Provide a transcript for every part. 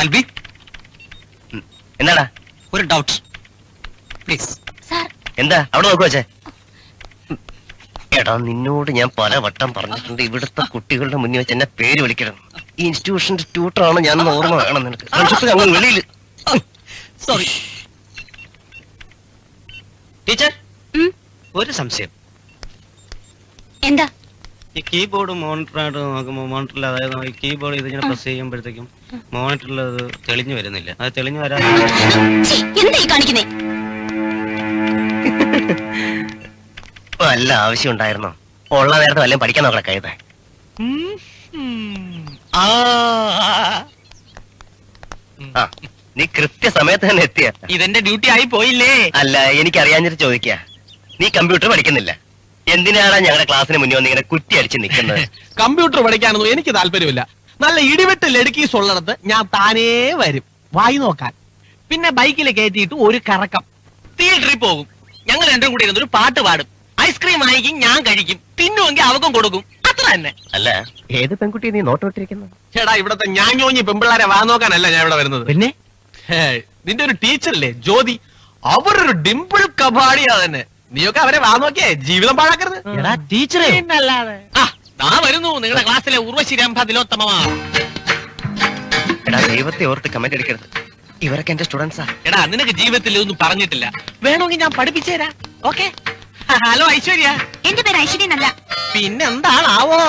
അൽബി, എന്താടാ? ഒരു doubt please. എന്താ അവിടെ നോക്കു വെച്ചേ? എടാ, നിന്നോട് ഞാൻ പല വട്ടം പറഞ്ഞിട്ടുണ്ട്, ഇവിടുത്തെ കുട്ടികളുടെ മുന്നിൽ വെച്ച് എന്നെ പേര് വിളിക്കണം. ഈ ഇൻസ്റ്റിറ്റ്യൂഷന്റെ ട്യൂട്ടറാണ് ഞാൻ ഓർമ്മ വേണം നിനക്ക്. ഞങ്ങൾ വെളിയിൽ. സോറി ടീച്ചർ, ഒരു സംശയം. എന്താ? ഈ കീബോർഡ് മോണിറ്ററായിട്ട് നോക്കുമ്പോൾ മോണിറ്ററിൽ, അതായത് ഈ കീബോർഡ് ഇതിങ്ങനെ പ്രസ് ചെയ്യുമ്പോഴത്തേക്കും മോണിറ്ററിൽ അത് തെളിഞ്ഞു വരുന്നില്ല. അത് തെളിഞ്ഞു വരാതെ എന്തായി കാണിക്കുന്നേ? വല്ല ആവശ്യം ഉണ്ടായിരുന്നോ? ഉള്ള നേരത്തെ വല്ലതും പഠിക്കാൻ നോക്കണ കഴുത. നീ കൃത്യസമയത്ത് തന്നെ എത്തിയ. ഇതെന്റെ ഡ്യൂട്ടി ആയി പോയില്ലേ? അല്ല, എനിക്കറിയാഞ്ഞിട്ട് ചോദിക്കാ. നീ കമ്പ്യൂട്ടർ പഠിക്കുന്നില്ല, എന്തിനാണ് ഞങ്ങളുടെ ക്ലാസ്സിന് മുന്നിൽ വന്ന് ഇങ്ങനെ കുറ്റി അടിച്ച് നിൽക്കുന്നത്? കമ്പ്യൂട്ടർ പഠിക്കാനൊന്നും എനിക്ക് താല്പര്യമില്ല. നല്ല ഇടിവെട്ട് ലടുക്കീസ് ഉള്ളിടത്ത് ഞാൻ താനേ വരും വായി നോക്കാൻ. പിന്നെ ബൈക്കിൽ കയറ്റിയിട്ട് ഒരു കറക്കം. തിയേറ്ററിൽ പോകും, ഞങ്ങൾ രണ്ടും കൂടി ഇരുന്നൊരു പാട്ട് പാടും, ഐസ്ക്രീം വാങ്ങിക്കും, ഞാൻ കഴിക്കും, തിന്നുമെങ്കിൽ അവക്കും കൊടുക്കും, അത്ര തന്നെ. അല്ല, ഏത് പെൺകുട്ടി നീ നോട്ടമിട്ടിരിക്കുന്നത്? ചേട്ടാ, ഇവിടത്തെ ഞാൻ ഞോഞ്ഞി പെമ്പിള്ളാരെ വാ നോക്കാനല്ല ഞാൻ ഇവിടെ വരുന്നത്. പിന്നെ നിന്റെ ഒരു ടീച്ചറില്ലേ ജ്യോതി, അവരൊരു ഡിംപിൾ കബാഡിയാ തന്നെ. നീയൊക്കെ അവരെ വാ നോക്കിയേ, ജീവിതം പാഴാക്കരുത്. ടീച്ചറെ വരുന്നു നിങ്ങളുടെ ക്ലാസ്സിലെ ഉർവശി രംഭ തിലോത്തമമാ. എടാ, ദൈവത്തെ ഓർത്ത് കമന്റ് അടിക്കരുത്, ഇവരൊക്കെ എന്റെ സ്റ്റുഡൻസാ. എടാ, നിനക്ക് ജീവിതത്തിൽ ഒന്നും പറഞ്ഞിട്ടില്ല, വേണമെങ്കിൽ ഞാൻ പഠിപ്പിച്ചുതരാ. ഓക്കെ. ഹലോ ഐശ്വര്യ. എന്റെ പേര് ഐശ്വര്യ എന്നല്ല. പിന്നെന്താണാവോ?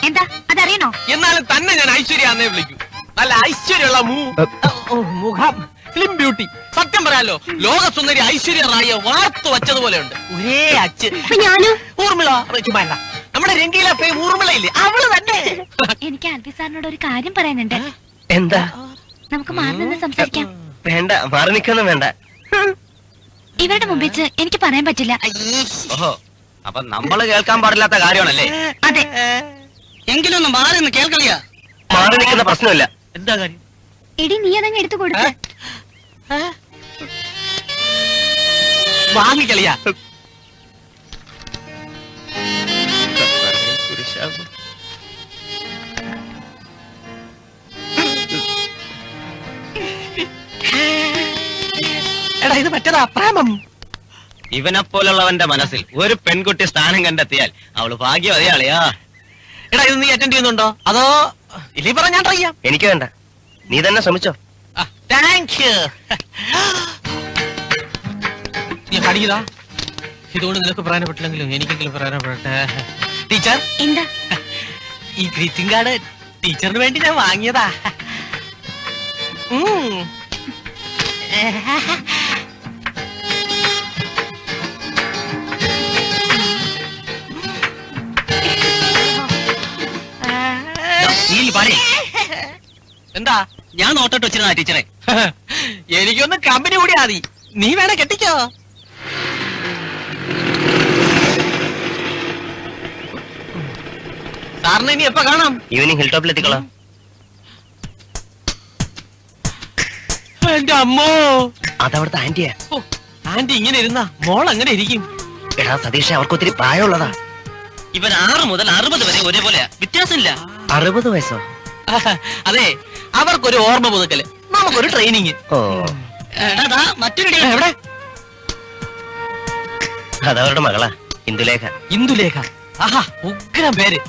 എന്താ അതറിയണോ? എന്നാലും തന്നെ ഞാൻ ഐശ്വര്യ എന്നേ വിളിക്കൂ. നല്ല ഐശ്വര്യമുള്ള മുഖം, സ്ലിം ബ്യൂട്ടി. സത്യം പറയാലോ, ലോക സുന്ദരി ഐശ്വര്യ റായിയെ വാർത്തു വച്ചതുപോലെ ഉണ്ട്. ഒരേ അച്ഛൻ. ഞാനും ഊർമിള. നമ്മുടെ രംഗീല ഫെയിം ഊർമിളയില്ലേ, അവള് തന്നെ. എനിക്ക് അൽബി സാറിനോട് ഒരു കാര്യം പറയാനുണ്ട്. എന്താ? നമുക്ക് മാറി നിന്ന് സംസാരിക്കാം. വേണ്ട, മാറി നിൽക്കൊന്നും വേണ്ട. ഇവരുടെ മുമ്പിൽ വെച്ച് എനിക്ക് പറയാൻ പറ്റില്ല. ഓഹോ, അപ്പൊ നമ്മള് കേൾക്കാൻ പാടില്ലാത്ത കാര്യമാണല്ലേ? അതെ. എങ്കിലും ഒന്ന് മാറി നിന്ന് കേൾക്കളിയാ. മാറി നിൽക്കുന്ന പ്രശ്നമില്ല. എന്താ കാര്യം? എടി, നീ അതങ്ങ് എടുത്തു കൊടുക്ക. വാങ്ങിക്കളിയാ. എടാ, ഇത് മറ്റേതാ പ്രേമം. ഇവനെ പോലുള്ളവന്റെ മനസ്സിൽ ഒരു പെൺകുട്ടി സ്ഥാനം കണ്ടെത്തിയാൽ അവള് ഭാഗ്യവതിയാളിയാ. എടാ, ഇത് നീ അറ്റൻഡ് ചെയ്യുന്നുണ്ടോ അതോ ഇനി പറ ഞാൻ ട്രൈ ചെയ്യാം? എനിക്ക് വേണ്ട, നീ തന്നെ ശ്രമിച്ചോ. Thank you. നീ പഠിക്കതാ. ഇതുകൊണ്ട് നിനക്ക് പ്രധാനപ്പെട്ടില്ലെങ്കിലും എനിക്കെങ്കിലും പ്രധാനപ്പെട്ടെ. ടീച്ചർ, എന്താ? ഈ ഗ്രീറ്റിംഗ് കാർഡ് ടീച്ചറിന് വേണ്ടി ഞാൻ വാങ്ങിയതാ. എന്താ? ഞാൻ നോട്ടിട്ട് വെച്ചിരുന്ന ടീച്ചറെ. എനിക്കൊന്ന് കമ്പനി കൂടിയാ മതി. നീ വേണേ കെട്ടിക്കോ. സാറിന് ഇനി എപ്പോ കാണാം? ഈവനിങ് ഹിൽ ടോപ്പിൽ എത്തിക്കോളാം. എന്റെ അമ്മോ, അതവിടുത്തെ ആന്റിയാ. ആന്റി ഇങ്ങനെ ഇരുന്ന മോൾ അങ്ങനെ ഇരിക്കും. എടാ സതീഷ്, അവർക്ക് ഒത്തിരി പ്രായമുള്ളതാ. ഇവൻ 6 മുതൽ 60 വരെ ഒരേപോലെയാ, വ്യത്യാസമില്ല. 60 വയസ്സോ? അതെ, അവർക്കൊരു ഓർമ്മ പുതുക്കല്, നമുക്കൊരു ട്രെയിനിങ്. ഓ, മറ്റൊരു എവിടെ? അതവരുടെ മകളാ, ഇന്ദുലേഖ. ഇന്ദുലേഖ. ആഹാ, ഉഗ്രം പേര്.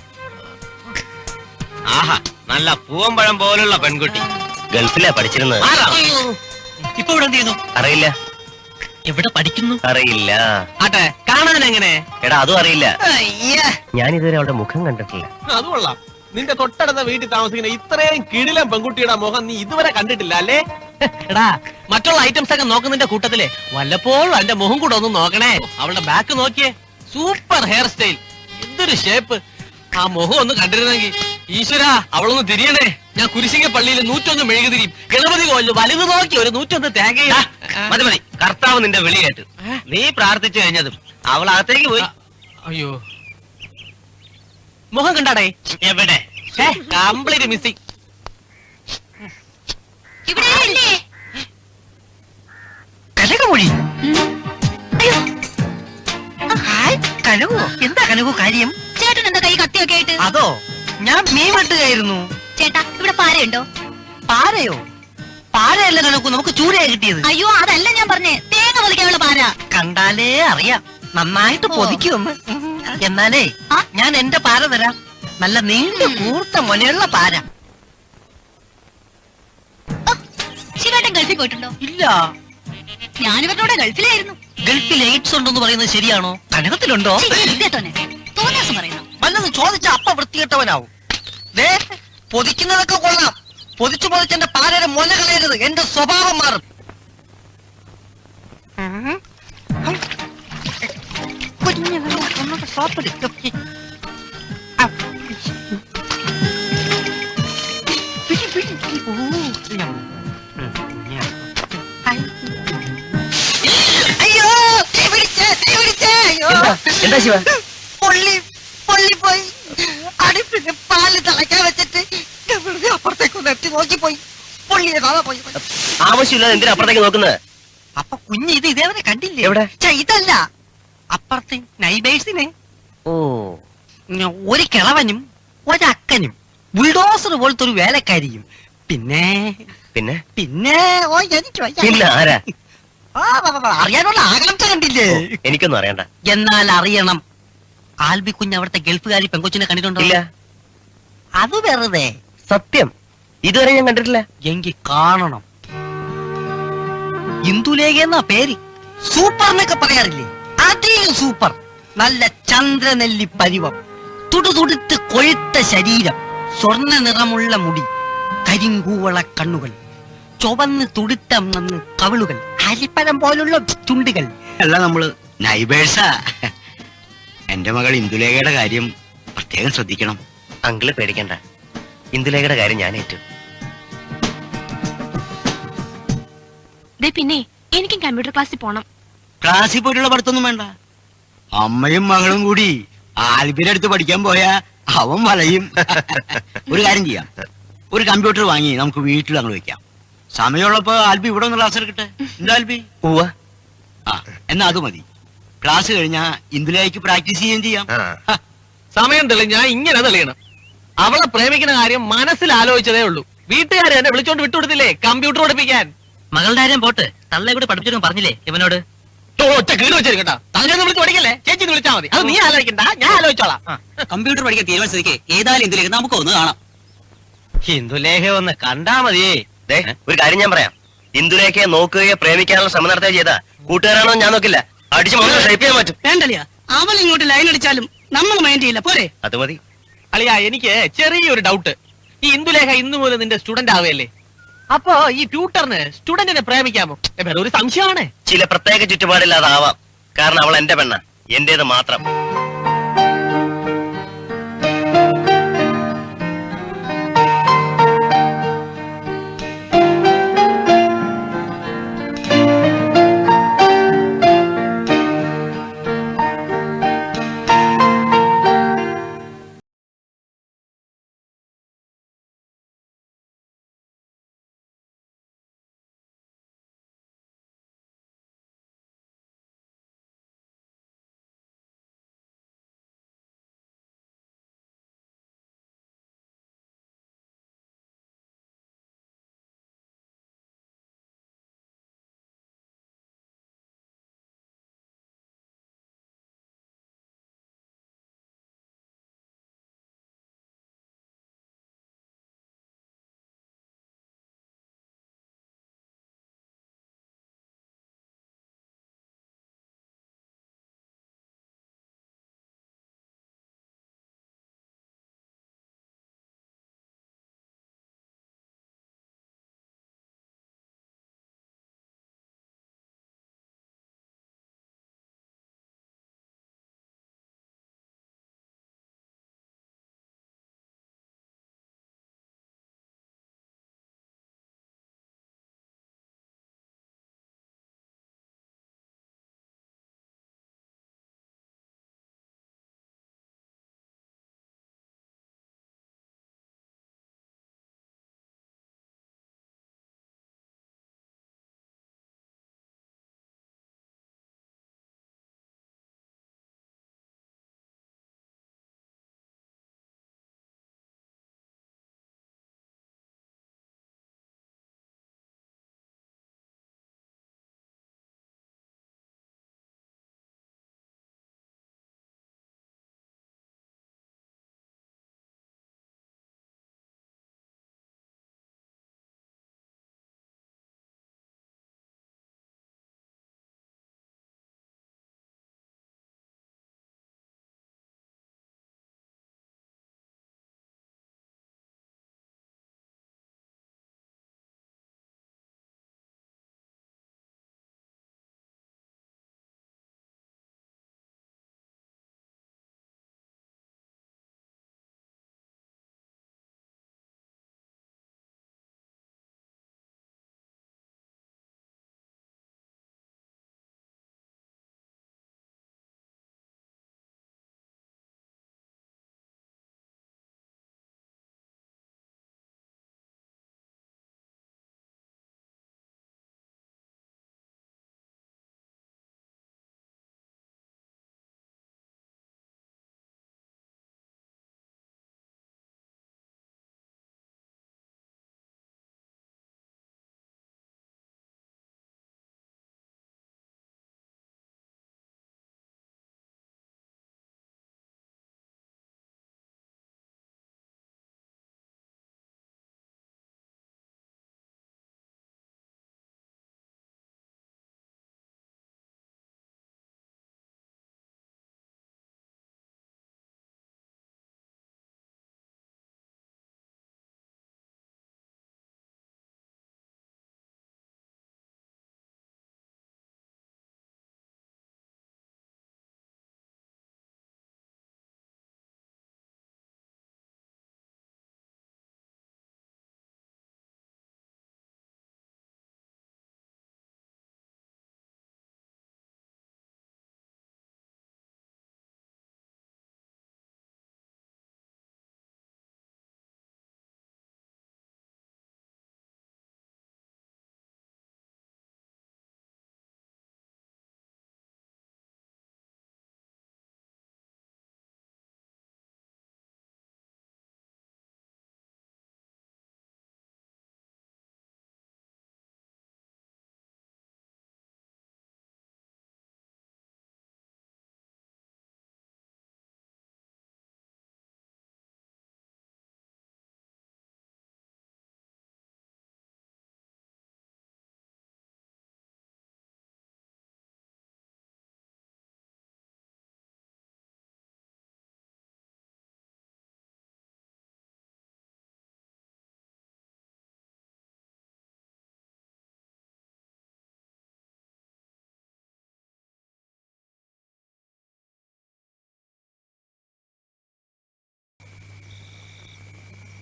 ആഹാ, നല്ല പൂവമ്പഴം പോലുള്ള പെൺകുട്ടി. ഗൾഫിലാ പഠിച്ചിരുന്നത്. ഇപ്പൊ ഇവിടെ എന്ത് ചെയ്യുന്നു? അറിയില്ല. എവിടെ പഠിക്കുന്നു? അറിയില്ല. ആട്ടെ, കാണാൻ എങ്ങനെ? എടാ, അതും അറിയില്ല. ഞാൻ ഇതുവരെ അവളുടെ മുഖം കണ്ടിട്ടില്ല. അത് കൊള്ളാം. നിന്റെ തൊട്ടടുത്ത വീട്ടിൽ താമസിക്കുന്ന ഇത്രയും കിടിലം പെൺകുട്ടിയുടെ മുഖം നീ ഇതുവരെ കണ്ടിട്ടില്ല അല്ലേ? എടാ, മറ്റുള്ള ഐറ്റംസ് ഒക്കെ നോക്കുന്നതിന്റെ കൂട്ടത്തില് വല്ലപ്പോഴും എന്റെ മുഖം കൂടെ ഒന്ന് നോക്കണേ. അവളുടെ ബാക്ക് നോക്കിയേ, സൂപ്പർ ഹെയർ സ്റ്റൈൽ, എന്തൊരു ഷേപ്പ്. ആ മുഖം ഒന്ന് കണ്ടിരുന്നെങ്കിൽ. ഈശ്വര, അവളൊന്ന് തിരിയണേ. ഞാൻ കുരിശിക പള്ളിയിൽ 101 മെഴുകുതിരിയും, ഗണപതി കോലിൽ വലുത് നോക്കി ഒരു 101 തേങ്ങയും. മതി മതി, കർത്താവ് നിന്റെ വിളി കേട്ടു. നീ പ്രാർത്ഥിച്ചു കഴിഞ്ഞതും അവൾ അകത്തേക്ക് പോയി. അയ്യോ, മുഖം കണ്ടാടേ? എവിടെ? Complete missing. കനകമൊഴി. കനകോ? എന്താ കനകോ കാര്യം? ചേട്ടൻ എന്താ കൈ കത്തിയൊക്കെ ആയിട്ട്? അതോ, ഞാൻ മീൻ വെട്ടുകയായിരുന്നു. ചേട്ടാ, ഇവിടെ പാരയുണ്ടോ? പാരയോ? പാരയല്ല കണക്കൂ, നമുക്ക് ചൂരയായി കിട്ടിയത്. അയ്യോ അതല്ല ഞാൻ പറഞ്ഞേ, തേങ്ങ പൊതിക്കാനുള്ള പാര. കണ്ടാലേ അറിയാം നന്നായിട്ട് പൊതിക്കുമെന്ന്. എന്നാലേ ഞാൻ എന്റെ പാര തരാം, നല്ല നീണ്ട കൂർത്ത മുനയുള്ള പാര. ശിവേട്ടൻ ഗൾഫിൽ പോയിട്ടുണ്ടോ? ഇല്ല. ഞാനിവരുടെ ഗൾഫിലായിരുന്നു. ഗൾഫിൽ എയ്ഡ്സ് ഉണ്ടെന്ന് പറയുന്നത് ശരിയാണോ? കനകത്തിലുണ്ടോ? തോന്നിയാസം പറയുന്നു. വല്ലതും ചോദിച്ച അപ്പ വൃത്തികെട്ടവനാവും. ദേ, പൊതിക്കുന്നതൊക്കെ കൊള്ളാം, പൊതിച്ചു പൊതിച്ചെന്റെ പാരയുടെ മുല കളയരുത്, എന്റെ സ്വഭാവം മാറും. അയ്യോ, തീ പിടിച്ചേ, തീ പിടിച്ചേ, അയ്യോ. എന്താ ശിവ? പൊള്ളി പോയി. അടുപ്പിന് പാല് തിളയ്ക്കാൻ വെച്ചിട്ട് ഞാൻ വെറുതെ അപ്പുറത്തേക്കൊന്ന് എത്തി നോക്കിപ്പോയി. പൊള്ളിയെ കാണാൻ പോയി. ആവശ്യമില്ലാതെ എന്തിനാ അപ്പുറത്തേക്ക് നോക്കുന്നത്? അപ്പൊ കുഞ്ഞ് ഇത് ഇതേവരെ കണ്ടില്ലേ? എവിടെ? ഇതല്ല, അപ്പുറത്തെ നൈബേഴ്സിനെ. ഓ, ഒരു കിളവനും ഒരക്കനും ബുൾഡോസർ പോലത്തെ ഒരു വേലക്കാരിയും പിന്നെ പിന്നെ പിന്നെ ഓ എനിക്ക് വയ്യ. പിന്നെ ആരാ? അറിയാനുള്ള ആകാംക്ഷ കണ്ടില്ലേ? എനിക്കൊന്നും അറിയണ്ട. എന്നാൽ അറിയണം. ആൽബി കുഞ്ഞ് അവിടുത്തെ ഗൾഫുകാരി പെങ്കൊച്ചിനെ കണ്ടിട്ടുണ്ടോ? ഇല്ല. അത് വെറുതെ. സത്യം, ഇതുവരെ ഞാൻ കണ്ടിട്ടില്ല. എങ്കിൽ കാണണം. ഇന്ദുലേഖ എന്നാ പേര്. സൂപ്പർ എന്നൊക്കെ പറയാറില്ലേ, അതിലും സൂപ്പർ. നല്ല ചന്ദ്രനെല്ലി പരിവം, തുടുതുടുത്ത് കൊഴുത്ത ശരീരം, സ്വർണ്ണ നിറമുള്ള മുടി, കരിങ്കൂവള കണ്ണുകൾ, ചുവന്ന് തുടുത്തം നന്ന് കവിളുകൾ, അരിപ്പഴം പോലുള്ള ചുണ്ടുകൾ. അല്ല, നമ്മള് നൈബേഴ്സാ. എന്റെ മകൾ ഇന്ദുലേഖയുടെ കാര്യം പ്രത്യേകം ശ്രദ്ധിക്കണം. അങ്കിള് പേടിക്കണ്ട, ഇന്ദുലേഖയുടെ കാര്യം ഞാൻ ഏറ്റു. പിന്നെ എനിക്കും കമ്പ്യൂട്ടർ ക്ലാസ്സിൽ പോണം. ക്ലാസ്സിൽ പോയിട്ടുള്ള പഠിത്തൊന്നും വേണ്ട. അമ്മയും മകളും കൂടി ആൽബിയുടെ അടുത്ത് പഠിക്കാൻ പോയാ അവൻ വലയും. ഒരു കാര്യം ചെയ്യാം, ഒരു കമ്പ്യൂട്ടർ വാങ്ങി നമുക്ക് വീട്ടിൽ അങ്ങ് വെക്കാം. സമയമുള്ളപ്പോ ആൽബി ഇവിടെ ഒന്ന് ക്ലാസ് എടുക്കട്ടെ. എന്താ ആൽബി? ഉവ്വ. ആ, എന്നാ അത് മതി. ക്ലാസ് കഴിഞ്ഞാ ഇന്ദുലേഖയ്ക്ക് പ്രാക്ടീസ് ചെയ്യുകയും ചെയ്യാം. സമയം തെളിഞ്ഞാ ഇങ്ങനെ തെളിയണം. അവളെ പ്രേമിക്കുന്ന കാര്യം മനസ്സിൽ ആലോചിച്ചതേ ഉള്ളൂ. വീട്ടുകാരെ എന്നെ വിളിച്ചോണ്ട് വിട്ടുകൊടുത്തില്ലേ കമ്പ്യൂട്ടർ പഠിപ്പിക്കാൻ. മകളുടെ കാര്യം പോട്ട്, തള്ളെ കൂടെ പഠിപ്പിച്ചു പറഞ്ഞില്ലേ ഇവനോട്? ഒറ്റ കീഴ് വെച്ചിരിക്കട്ടാ. തന്നെ വിളിച്ച് പഠിക്കല്ലേ, ചേച്ചി വിളിച്ചാ മതി. അത് നീ ആലോചിക്കണ്ട, ഞാൻ ആലോചിച്ചോളാം. കമ്പ്യൂട്ടർ പഠിക്കാൻ തീരുമാനിച്ചതിക്ക് ഏതായാലും ഇന്ദുലേഖ നമുക്ക് ഒന്ന് കാണാം. ഇന്ദുലേഖ ഒന്ന് കണ്ടാ മതിയേ. ഒരു കാര്യം ഞാൻ പറയാം, ഇന്ദുലേഖയെ നോക്കുകയോ പ്രേമിക്കാനുള്ള ശ്രമം നടത്തുകയോ ചെയ്താ കൂട്ടുകാരാണോ ഞാൻ നോക്കില്ല, അടിച്ച് മുകളിൽ ഷേപ്പ് ചെയ്യാൻ പറ്റും. വേണ്ടല്ല, അവൾ ഇങ്ങോട്ട് ലൈൻ അടിച്ചാലും നമ്മൾ മൈൻഡ് ചെയ്യില്ല, പോരെ? അത് മതി. അളിയാ, എനിക്ക് ചെറിയൊരു ഡൗട്ട്. ഈ ഇന്ദുലേഖ ഇന്നു മുതൽ നിന്റെ സ്റ്റുഡന്റ് ആവുകയല്ലേ, അപ്പൊ ഈ ട്യൂട്ടറിന് സ്റ്റുഡന്റിനെ പ്രേമിക്കാമോ? ഒരു സംശയമാണ്. ചില പ്രത്യേക ചുറ്റുപാടില്ലാതാവാം, കാരണം അവൾ എന്റെ പെണ്ണ, എന്റേത് മാത്രം.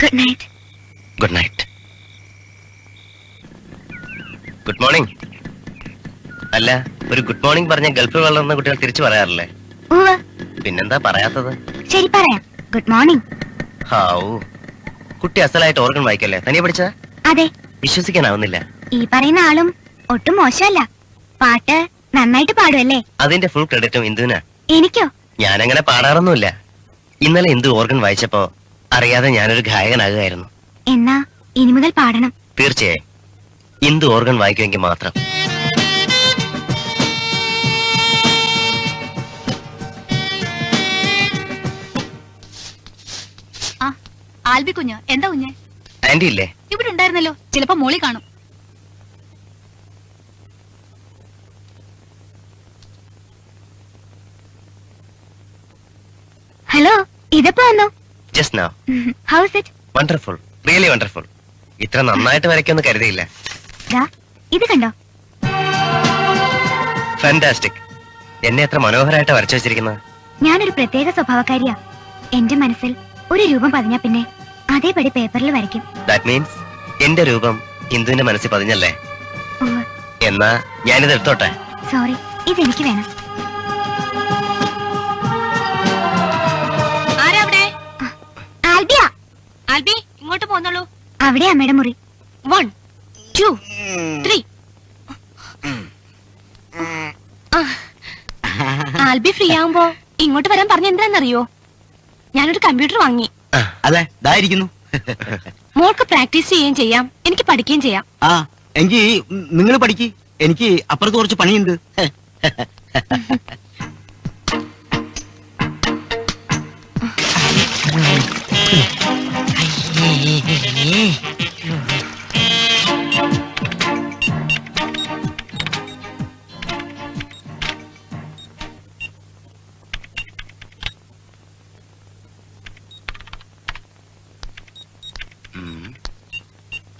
Good night. Good night. Good morning. അല്ല, ഒരു ഗുഡ് മോർണിംഗ് പറഞ്ഞ ഗൾഫിൽ വളർന്ന കുട്ടികൾ തിരിച്ചു പറയാറില്ലേ? ഉവ്വ്. പിന്നെന്താ പറയാത്തത്? ശരി പറയാം. Good morning. ഹാവൂ, കുട്ടി അസലായിട്ട് ഓർഗൻ വായിക്കല്ലേ? തനിയെ പഠിച്ചതാ? അതെ. വിശ്വസിക്കാനാവുന്നില്ല. ഈ പറയുന്ന ആളും ഒട്ടും മോശമല്ല. പാട്ട് നന്നായിട്ട് പാടുമല്ലേ? അതിന്റെ ഫുൾ ക്രെഡിറ്റും ഇന്ദുവിനാ. എനിക്കോ? ഞാനങ്ങനെ പാടാറൊന്നുമില്ല. ഇന്നലെ ഇന്ദു ഓർഗൻ വായിച്ചപ്പോ അറിയാതെ ഞാനൊരു ഗായകനാകുകയായിരുന്നു. എന്നാ ഇനി മുതൽ പാടണം. തീർച്ചയായും ഇന്ദു ഓർഗൻ വായിക്കുമെങ്കിൽ മാത്രം. ആൽബി കുഞ്ഞ്, എന്താ കുഞ്ഞ്? ആന്റി ഇല്ലേ? ഇവിടെ ഉണ്ടായിരുന്നല്ലോ. ചിലപ്പോ മോളി കാണും. ഹലോ, ഇതെപ്പോ വന്നു? Just now. House it? Wonderful, really wonderful. ഇത്ര നന്നായിട്ട് വരയ്ക്കുമെന്ന് കരുതിയില്ല. ഇത് കണ്ടോ? ഫാന്റാസ്റ്റിക്. എന്നെ എത്ര മനോഹരമായിട്ട് വരച്ചു വെച്ചിരിക്കുന്നത്. ഞാനൊരു പ്രത്യേക സ്വഭാവക്കാരിയാ. എന്റെ മനസ്സിൽ ഒരു രൂപം പതിഞ്ഞാ പിന്നെ അതേപടി പേപ്പറിൽ വരയ്ക്കും. ദാറ്റ് മീൻസ് എന്റെ രൂപം ഇന്ദുവിന്റെ മനസ്സിൽ പതിഞ്ഞല്ലേ? ഉവ്വ്. എന്നാ ഞാനിത് എടുത്തോട്ടെ? സോറി, ഇതെനിക്ക് വേണം. ആൽബിയാ. ആൽബി, ഇങ്ങോട്ട് പോന്നോളൂ. അവിടെ അമ്മയുടെ മുറി. 1 2 3. ആൽബി ഫ്രീ ആവുമ്പോ ഇങ്ങോട്ട് വരാൻ പറഞ്ഞ എന്താന്നറിയോ? ഞാനൊരു കമ്പ്യൂട്ടർ വാങ്ങി. അതെ, ഇതായിരിക്കുന്നു. മോൾക്ക് പ്രാക്ടീസ് ചെയ്യുകയും ചെയ്യാം, എനിക്ക് പഠിക്കുകയും ചെയ്യാം. ആ, എങ്കിൽ നിങ്ങൾ പഠിക്ക്. എനിക്ക് അപ്പുറത്ത് കുറച്ച് പണിയുണ്ട്.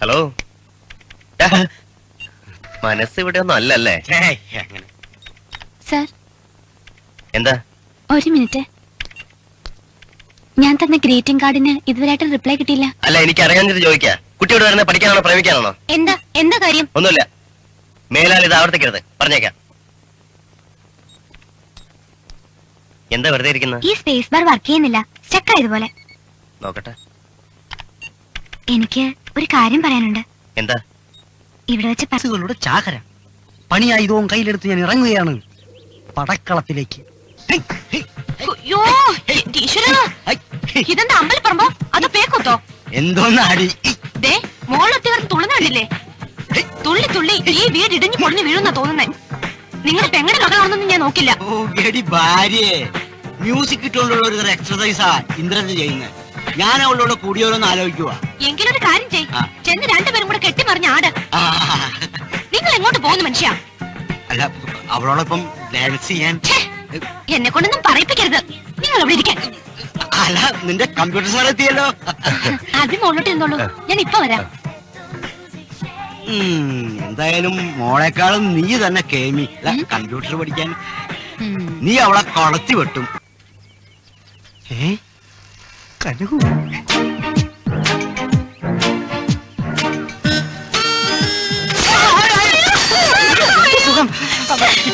ഹലോ, മനസ്സ് ഇവിടെ ഒന്നും അല്ലല്ലേ? സർ, എന്താ? ഒരു മിനിറ്റ്. ഞാൻ തന്ന ഗ്രീറ്റിംഗ് കാർഡിന് ഇതുവരെയായിട്ട് റിപ്ലൈ കിട്ടിയില്ല. അല്ല, എനിക്ക് അറിയാഞ്ഞിട്ട് ചോദിക്കാ. കുട്ടിയോട് വരുന്ന പഠിക്കാനാണോ പ്രേമിക്കാനാണോ? എന്താ കാര്യം? ഒന്നുമില്ല. മേലാൽ ഇത് ആവർത്തിക്കരുത്, പറഞ്ഞേക്കാം. എന്താ വെറുതെ ഇരിക്കുന്നത്? ഈ സ്പേസ് ബാർ വർക്ക് ചെയ്യുന്നില്ല, സ്റ്റക്ക് ആയതുപോലെ. നോക്കട്ടെ. എനിക്ക് ഒരു കാര്യം പറയാനുണ്ട്. എന്താ? ഇവിടെ വെച്ച് മനസ്സുകളുടെ ചാകര പണിയായുധവും കയ്യിലെടുത്ത് ഞാൻ ഇറങ്ങുകയാണ് പടക്കളത്തിലേക്ക്. അയ്യോ, ഈശ്വരാ, ഇതെന്താ അമ്പലപ്പറമ്പോ അതോ പേക്കൂത്തോ? എന്തോന്നാടി? ദേ, മോളൊത്തി കിടന്ന് തുള്ളുന്നില്ലേ? തുള്ളി തുള്ളി ഈ വീട് ഇടിഞ്ഞു പൊളിഞ്ഞു വീഴുന്ന തോന്നുന്നേ. നിങ്ങൾ പെങ്ങളുടെ മകളാണെന്നൊന്നും ഞാൻ നോക്കില്ല. ഓ, എടി ഭാര്യയെ, മ്യൂസിക് ഇട്ടുകൊണ്ടുള്ള ഒരു എക്സർസൈസാ ഇന്ദ്രന് ചെയ്യുന്നത്. ഞാൻ അവളോട് കൂടിയോന്ന് ആലോചിക്കുക. എങ്കിലൊരു കാര്യം ചെയ്, ആ. ചെന്ന് രണ്ടുപേരും കൂടെ കെട്ടിമറിഞ്ഞ ആട്. നിങ്ങൾ എങ്ങോട്ട് പോകുന്നു മനുഷ്യ? അല്ല, അവളോടൊപ്പം ഡാൻസ് ചെയ്യാൻ. എന്നെ കൊണ്ടൊന്നും പറയിപ്പിക്കരുത്. നിങ്ങൾ അവിടെ ഇരിക്കാൻ. അല്ല, നിന്റെ കമ്പ്യൂട്ടർ സ്ഥലത്തിയല്ലോ. ആദ്യം മോളോട്ട് ഇരുന്നോളൂ, ഞാൻ ഇപ്പൊ വരാം. എന്തായാലും മോളെക്കാളും നീ തന്നെ കേമി കമ്പ്യൂട്ടർ പഠിക്കാൻ. നീ അവളെ കൊളത്തി വെട്ടും. കനകു, സുഖം.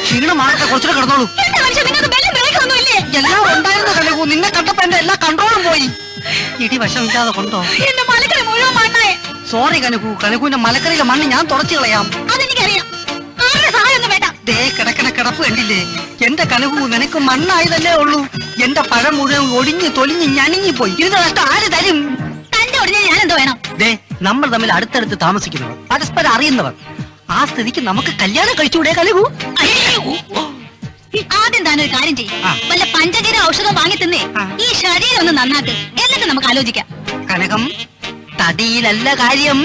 ക്ഷീണം മാറട്ടെ, കുറച്ചുകൂടെ കിടന്നോളൂ. എന്താ മനുഷ്യ, നിങ്ങൾക്ക് ബലം ബ്രേക്കൊന്നും ഇല്ലേ? എല്ലാം ഉണ്ടായിരുന്ന കനകു, നിന്നെ കണ്ടപ്പോ എന്റെ എല്ലാ കൺട്രോളും പോയി. ഇടി വശമില്ലാതെ കൊണ്ടോ? എന്റെ മലക്കര മുഴുവൻ മണ്ണായി. സോറി കനകു, കനകുവിന്റെ മലക്കറിയിലെ മണ്ണ് ഞാൻ തുടച്ചു കളയാം. അതെനിക്കറിയാം. ആരുടെ സഹായം ഒന്നും വേണ്ട. ദേ കിടക്കണ കിടപ്പ് കണ്ടില്ലേ? എന്റെ കനകു, നിനക്ക് മണ്ണായതല്ലേ ഉള്ളൂ. എന്റെ പഴം മുഴുവൻ ഒടിഞ്ഞ് തൊലിഞ്ഞ് ഞണിങ്ങിപ്പോയി. ഇതിന്റെ നഷ്ടം ആര് തരും? തന്റെ ഉടനെ ഞാൻ എന്തോ വേണം? ദേ, നമ്മൾ തമ്മിൽ അടുത്തടുത്ത് താമസിക്കുന്നവർ, പരസ്പരം അറിയുന്നവർ. ആ സ്ഥിതിക്ക് നമുക്ക് കല്യാണം കഴിച്ചുകൂടെ കനകു? ആദ്യം താനൊരു കാര്യം ചെയ്യും, ആ. വല്ല പഞ്ചജീര ഔഷധം വാങ്ങി തിന്നേ ആ. ഈ ശരീരം ഒന്ന് നന്നാക്ക്, എന്നിട്ട് നമുക്ക് ആലോചിക്കാം. കനകം, തടിയിലല്ല കാര്യം.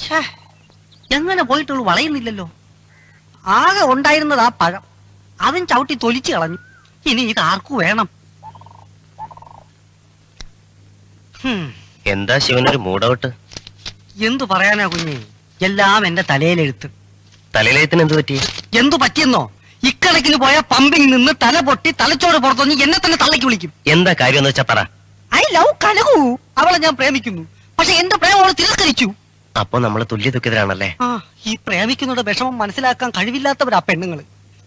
ഛേ, എങ്ങനെ പോയിട്ടുള്ളൂ വളയുന്നില്ലല്ലോ. ആകെ ഉണ്ടായിരുന്നത് ആ പഴം, അതും ചവിട്ടി തൊലിച്ചു കളഞ്ഞു. ഇനി ഇത് ആർക്കു വേണം? എന്താ ശിവനൊരു മൂടൗട്ട്? എന്തു പറയാനാ കുഞ്ഞെ, എല്ലാം എന്റെ തലയിലെഴുത്ത്. തലയിലെഴുത്തിന് എന്ത് പറ്റി? എന്തു പറ്റിയെന്നോ? ഇക്കണക്കിന് പോയ പമ്പിൽ നിന്ന് തല പൊട്ടി തലച്ചോറ് പുറത്തൊന്ന് എന്നെ തന്നെ തള്ളക്ക് വിളിക്കും. എന്താ കാര്യം എന്ന് വെച്ചാ പറ. ലവ് കനകു. അവളെ ഞാൻ പ്രേമിക്കുന്നു. പക്ഷെ എന്റെ പ്രേമം അവൾ തിരസ്കരിച്ചു. അപ്പൊ നമ്മള് തുല്യ ദുഃഖിതരാണല്ലേ? ഈ പ്രേമിക്കുന്നവരുടെ വിഷമം മനസ്സിലാക്കാൻ കഴിവില്ലാത്തവരാ പെണ്ണുങ്ങള്.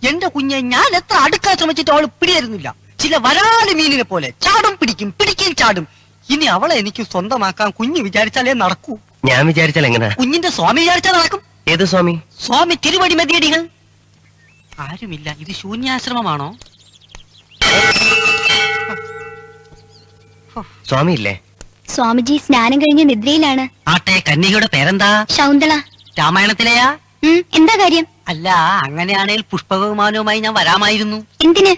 എന്റെ കുഞ്ഞെ ഞാൻ എത്ര അടുക്കാൻ ശ്രമിച്ചിട്ട് അവൾ പിടിതരുന്നില്ല. ചില വരാല് മീനിനെ പോലെ ചാടും പിടിക്കും, പിടിക്കും ചാടും. ഇനി അവളെ എനിക്ക് സ്വന്തമാക്കാൻ കുഞ്ഞ് വിചാരിച്ചാലേ നടക്കൂ. ഞാൻ വിചാരിച്ചാൽ എങ്ങനെ? കുഞ്ഞിന്റെ സ്വാമി വിചാരിച്ചാൽ നടക്കും. ഏത് സ്വാമി? സ്വാമി തിരുവടി മതിയടികൾ. ആരുമില്ല. ഇത് ശൂന്യാശ്രമമാണോ? സ്വാമി ഇല്ലേ? സ്വാമിജി സ്നാനം കഴിഞ്ഞ് നിദ്രയിലാണ്. ആട്ടെ, കന്യകയുടെ പേരെന്താ? ശൗന്തള. രാമായണത്തിലെയാ? എന്താ കാര്യം? അല്ല, അങ്ങനെയാണെങ്കിൽ പുഷ്പവിമാനവുമായി ഞാൻ വരാമായിരുന്നു. എന്തിന്?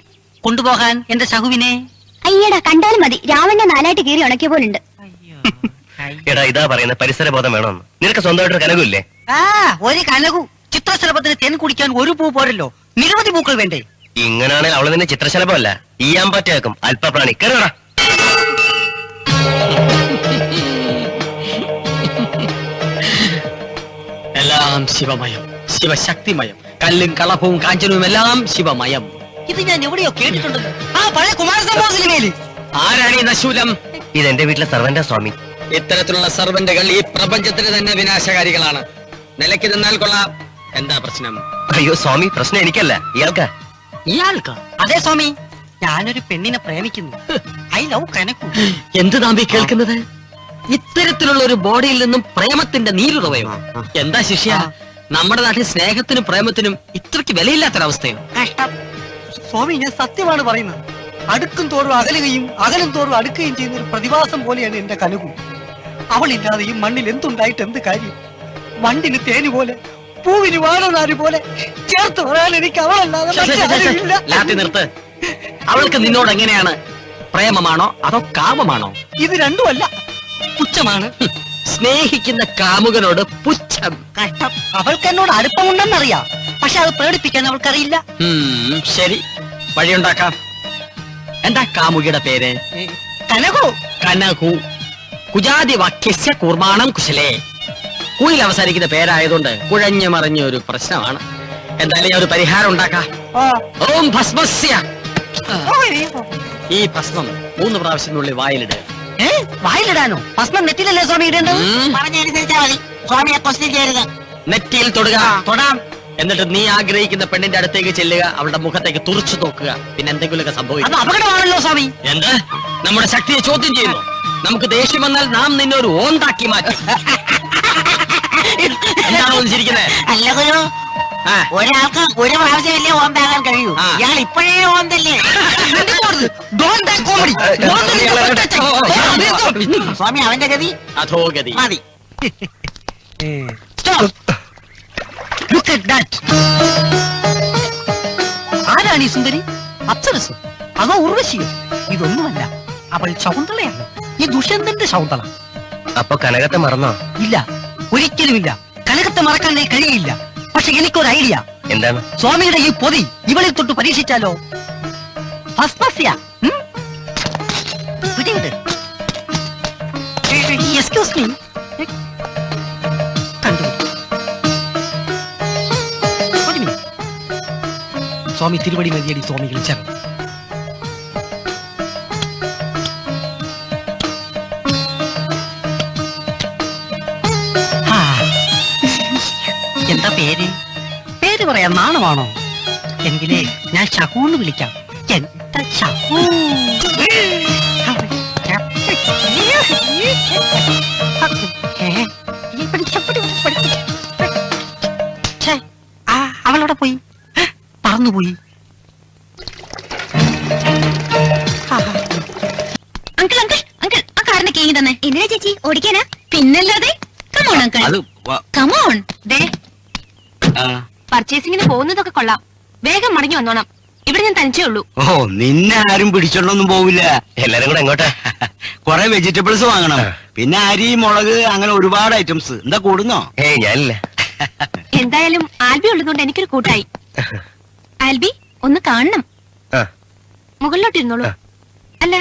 കൊണ്ടുപോകാൻ എന്റെ ശകുവിനെ. അയ്യടാ, കണ്ടാലും മതി. രാവണന്റെ നാലായിട്ട് കീറി ഉണക്കിയ പോലുണ്ട്. എടാ, ഇതാ പറയുന്ന പരിസര ബോധം വേണമെന്ന്. നിനക്ക് സ്വന്തമായിട്ടൊരു കനകില്ലേ? ഒരു കനകു. ചിത്രശലഭത്തിന് തേൻ കുടിക്കാൻ ഒരു പൂ പോരല്ലോ, നിരവധി പൂക്കൾ വേണ്ടേ? ഇങ്ങനാണെങ്കിൽ അവള് നിന്നെ ചിത്രശലഭമല്ല, ഈയാമ്പാറ്റയാക്കും. അല്പപ്രാണി. കയറടാ. എല്ലാം ശിവമയം, ശിവശക്തിമയം. കല്ലും കളഭവും കാഞ്ചനവും എല്ലാം ശിവമയം. ഇത് ഞാൻ എവിടെയോ കേട്ടിട്ടുണ്ടല്ലോ. പഴയ കുമാരസംഭവ സിനിമയില്. ആരാണ് ഈ നശൂലം? ഇതെന്റെ വീട്ടിലെ സർവന്റാ സ്വാമി. ഇത്തരത്തിലുള്ള സർവന്റുകൾ ഈ പ്രപഞ്ചത്തിന് തന്നെ വിനാശകാരികളാണ്. നിലയ്ക്ക് നിന്നാൽ കൊള്ളാം. എന്താ പ്രശ്നം? അയ്യോ സ്വാമി, പ്രശ്നം എനിക്കല്ല, ഇയാൾക്കാ. ഇയാൾക്ക്? അതെ സ്വാമി, ഞാനൊരു പെണ്ണിനെ പ്രേമിക്കുന്നു. I love കനകു. എന്ത് താമ്പി കേൾക്കുന്നത്? ഇത്തരത്തിലുള്ള ഒരു ബോഡിയിൽ നിന്നും പ്രേമത്തിന്റെ നീരുറവയോ? എന്താ ശിഷ്യ, നമ്മുടെ നാട്ടിൽ സ്നേഹത്തിനും പ്രേമത്തിനും ഇത്രയ്ക്ക് വിലയില്ലാത്തൊരവസ്ഥയോ? കഷ്ടം സ്വാമി, ഞാൻ സത്യമാണ് പറയുന്നത്. അടുക്കും തോറും അകലുകയും അകലും തോറും അടുക്കുകയും ചെയ്യുന്ന ഒരു പ്രതിഭാസം പോലെയാണ് എന്റെ കനകു. അവളില്ലാതെ ഈ മണ്ണിൽ എന്തുണ്ടായിട്ട് എന്ത് കാര്യം? വണ്ടിന് തേന് പോലെ, പൂവിന് വാഴനാര് പോലെ ചേർത്ത് പറയാൻ എനിക്ക് അവളല്ലാതെ മറ്റാരുമില്ല. ലാത്തി നിർത്ത്. അവൾക്ക് നിന്നോട് എങ്ങനെയാണ്? പ്രേമമാണോ അതോ കാമമാണോ? ഇത് രണ്ടുമല്ല, പുച്ഛമാണ്. സ്നേഹിക്കുന്ന കാമുകനോട് പുച്ഛം. കഷ്ടം. അവൾക്ക് എന്നോട് അടുപ്പമുണ്ടെന്നറിയാം, പക്ഷെ അത് പ്രകടിപ്പിക്കാൻ അവൾക്കറിയില്ല. ശരി, വഴിയുണ്ടാക്കാം. എന്താ കാമുകിയുടെ പേര്? കനകു. കനകു. കുജാതി വാക്യസ്യ കൂർമാണം കുശലേ. കുയിൽ അവസാനിക്കുന്ന പേരായതുകൊണ്ട് കുഴഞ്ഞു മറിഞ്ഞ ഒരു പ്രശ്നമാണ്. എന്തായാലും ഞാൻ ഒരു പരിഹാരം ഉണ്ടാക്കാം. ഓം ഭസ്മസ്യ. ഈ ഭസ്മം 3 പ്രാവശ്യത്തിനുള്ളിൽ വായിലിടുക. വായിലിടാനോ? ഭസ്മം നെറ്റിലല്ലേ സ്വാമി ഇടേണ്ടത്? പറഞ്ഞനുസരിച്ചാ മതി. സ്വാമിയെ ക്വസ്റ്റ്യൻ ചെയ്യരുത്. നെറ്റിയിൽ തൊടുക. തൊടാം. എന്നിട്ട് നീ ആഗ്രഹിക്കുന്ന പെണ്ണിന്റെ അടുത്തേക്ക് ചെല്ലുക, അവളുടെ മുഖത്തേക്ക് തുറച്ചു നോക്കുക. പിന്നെ എന്തെങ്കിലുമൊക്കെ അത് സംഭവിക്കും. അപകടമാണല്ലോ സ്വാമി. എന്ത്? നമ്മുടെ ശക്തിയെ ചോദ്യം ചെയ്യുന്നു. നമുക്ക് ദേഷ്യം വന്നാൽ നാം നിന്നെ ഒരു ഓന്താക്കി മാറ്റും. എന്താണോ ചിരിക്കുന്നത്? അല്ല ഗുരു, ഒരാൾക്ക് ഒരു പ്രാവശ്യമല്ലേ ഓന്താകാൻ കഴിയൂ. ഇയാൾ ഇപ്പോഴേ ഓന്തല്ലേ. സ്വാമി, അവന്റെ ഗതി അധോഗതി. മതി. ആരാണ് ഈ സുന്ദരി? അപ്സരസ് അതോ ഉർവശിയോ? ഇതൊന്നുമല്ല, അവൾ ശൗന്തളയാണ്. ഈ ദുഷ്യന്തന്റെ ശൗന്തള. അപ്പൊ കനകത്തെ മറന്നോ? ഇല്ല, ഒരിക്കലുമില്ല. കനകത്തെ മറക്കാൻ എനിക്ക് കഴിയില്ല. പക്ഷെ എനിക്കൊരു ഐഡിയ. എന്താണ്? സ്വാമിയുടെ ഈ പൊതി ഇവളിൽ തൊട്ട് പരീക്ഷിച്ചാലോ? ഭസ്മസ്യ. പിടിവിട്. Excuse me. കണ്ടു. ഒരു മിനിറ്റ്. സ്വാമി തിരുവടി മതിയടി സ്വാമികൾ ചേർന്ന്. എന്താ പേര്? പേര് പറയാൻ നാണമാണോ? എങ്കിലേ ഞാൻ ശകൂന്ന് വിളിക്കാം. എന്താ ശകു? അവളോടെ പോയി, പറന്നുപോയി. അങ്കിൾ അങ്കിൾ അങ്കിൾ, ആ കാറിന്റെ കീ തന്നെ. എന്തിനാ ചേച്ചി ഓടിക്കാനാ? പിന്നല്ലാതെ. Come on uncle, come on. ദേ, പർച്ചേസിങ്ങിന് പോകുന്നതൊക്കെ കൊള്ളാം. വേഗം മടങ്ങി വന്നോണം. ഇവിടെ ഞാൻ തനിച്ചേ ഉള്ളൂ. ഓ, നിന്നെ ആരും പിടിച്ചോണ്ടൊന്നും പോവില്ല. എല്ലാരും കൂടെ എങ്ങോട്ടാ? കൊറേ വെജിറ്റബിൾസ് വാങ്ങണം. പിന്നെ അരി, മുളക്, അങ്ങനെ ഒരുപാട് ഐറ്റംസ്. എന്താ കൂടുന്നോ? ഏയ് ഞാനില്ല. എന്തായാലും ആൽബി ഉള്ളതുകൊണ്ട് എനിക്കൊരു കൂട്ടായി. ആൽബി, ഒന്ന് കാണണം. മുകളിലോട്ടിരുന്നോളൂ. അല്ല,